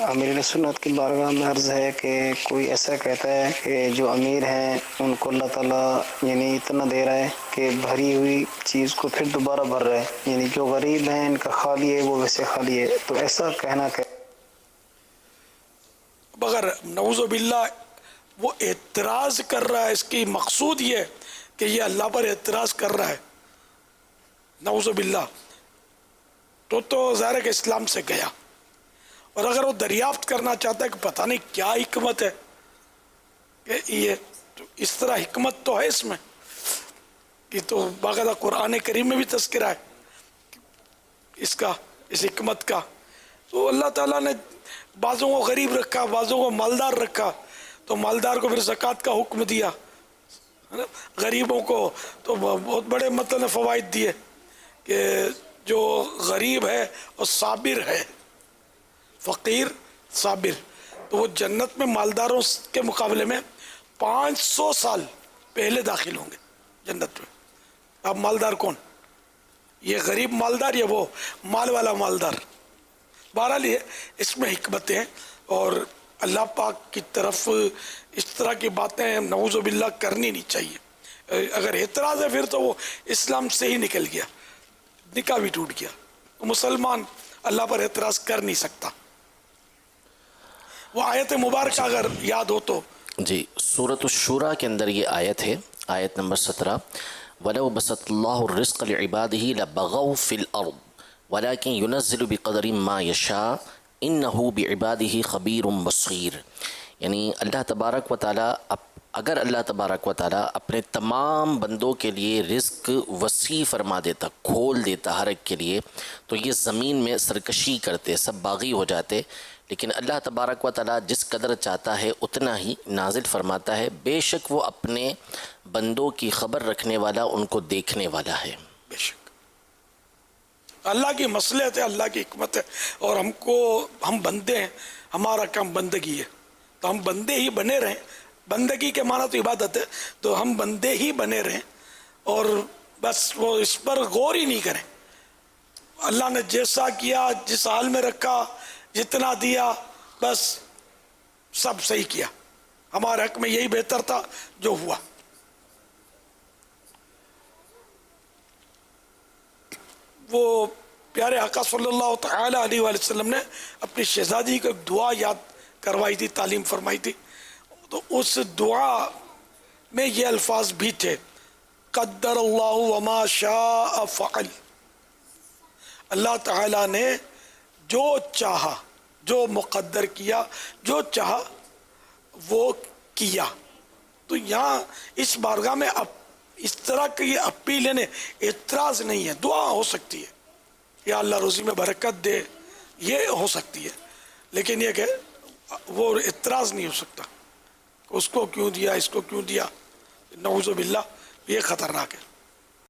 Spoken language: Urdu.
امیر سنت کی بارگاہ میں عرض ہے کہ کوئی ایسا کہتا ہے کہ جو امیر ہیں ان کو اللہ تعالیٰ یعنی اتنا دے رہا ہے کہ بھری ہوئی چیز کو پھر دوبارہ بھر رہا ہے، یعنی جو غریب ہیں ان کا خالی ہے وہ ویسے خالی ہے، تو ایسا کہنا کہ مگر نعوذ باللہ وہ اعتراض کر رہا ہے، اس کی مقصود یہ ہے کہ یہ اللہ پر اعتراض کر رہا ہے، نعوذ باللہ، تو ظاہر ہے کہ اسلام سے گیا۔ اور اگر وہ دریافت کرنا چاہتا ہے کہ پتہ نہیں کیا حکمت ہے کہ یہ تو اس طرح حکمت تو ہے اس میں، یہ تو باقاعدہ قرآن کریم میں بھی تذکرہ ہے اس حکمت کا۔ تو اللہ تعالیٰ نے بعضوں کو غریب رکھا، بعضوں کو مالدار رکھا، تو مالدار کو پھر زکوٰۃ کا حکم دیا، غریبوں کو تو بہت بڑے مطلب نے فوائد دیے کہ جو غریب ہے اور صابر ہے، فقیر صابر، تو وہ جنت میں مالداروں کے مقابلے میں 500 سال پہلے داخل ہوں گے جنت میں۔ اب مالدار کون؟ یہ غریب مالدار یا وہ مال والا مالدار؟ بہرحال یہ اس میں حکمتیں ہیں، اور اللہ پاک کی طرف اس طرح کی باتیں نعوذ باللہ کرنی نہیں چاہیے۔ اگر اعتراض ہے پھر تو وہ اسلام سے ہی نکل گیا، نکاح بھی ٹوٹ گیا، مسلمان اللہ پر اعتراض کر نہیں سکتا۔ وہ آیت مبارکہ اگر یاد ہو تو جی، سورۃ الشورى کے اندر یہ آیت ہے، آیت نمبر 17، وَلَوْ بَسَطَ اللَّهُ الرِّزْقَ لِعِبَادِهِ لَبَغَوْا فِي الْأَرْضِ وَلَكِنْ يُنَزِّلُ بِقَدْرٍ مَا يَشَاءُ إِنَّهُ بِعِبَادِهِ خَبِيرٌ بَصِيرٌ۔ یعنی اللہ تبارک و تعالیٰ، اگر اللہ تبارک و تعالیٰ اپنے تمام بندوں کے لیے رزق وسیع فرما دیتا، کھول دیتا ہر ایک کے لیے، تو یہ زمین میں سرکشی کرتے، سب باغی ہو جاتے، لیکن اللہ تبارک و تعالیٰ جس قدر چاہتا ہے اتنا ہی نازل فرماتا ہے۔ بے شک وہ اپنے بندوں کی خبر رکھنے والا، ان کو دیکھنے والا ہے۔ بے شک اللہ کی مصلحت ہے، اللہ کی حکمت ہے، اور ہم بندے ہیں، ہمارا کام بندگی ہے، تو ہم بندے ہی بنے رہیں۔ بندگی کے معنی تو عبادت ہے، تو ہم بندے ہی بنے رہیں، اور بس وہ اس پر غور ہی نہیں کریں۔ اللہ نے جیسا کیا، جس حال میں رکھا، جتنا دیا، بس سب صحیح کیا، ہمارے حق میں یہی بہتر تھا جو ہوا۔ وہ پیارے آقا صلی اللہ تعالی علیہ وآلہ وسلم نے اپنی شہزادی کو ایک دعا یاد کروائی تھی، تعلیم فرمائی تھی، تو اس دعا میں یہ الفاظ بھی تھے، قدر اللہ وما شاء فعل۔ اللہ تعالیٰ نے جو چاہا، جو مقدر کیا، جو چاہا وہ کیا۔ تو یہاں اس بارگاہ میں اس طرح کی اپیل ہے، اعتراض نہیں ہے، دعا ہو سکتی ہے، یا اللہ روزی میں برکت دے، یہ ہو سکتی ہے، لیکن یہ کہ وہ اعتراض نہیں ہو سکتا، اس کو کیوں دیا، اس کو کیوں دیا، نعوذ باللہ، یہ خطرناک ہے۔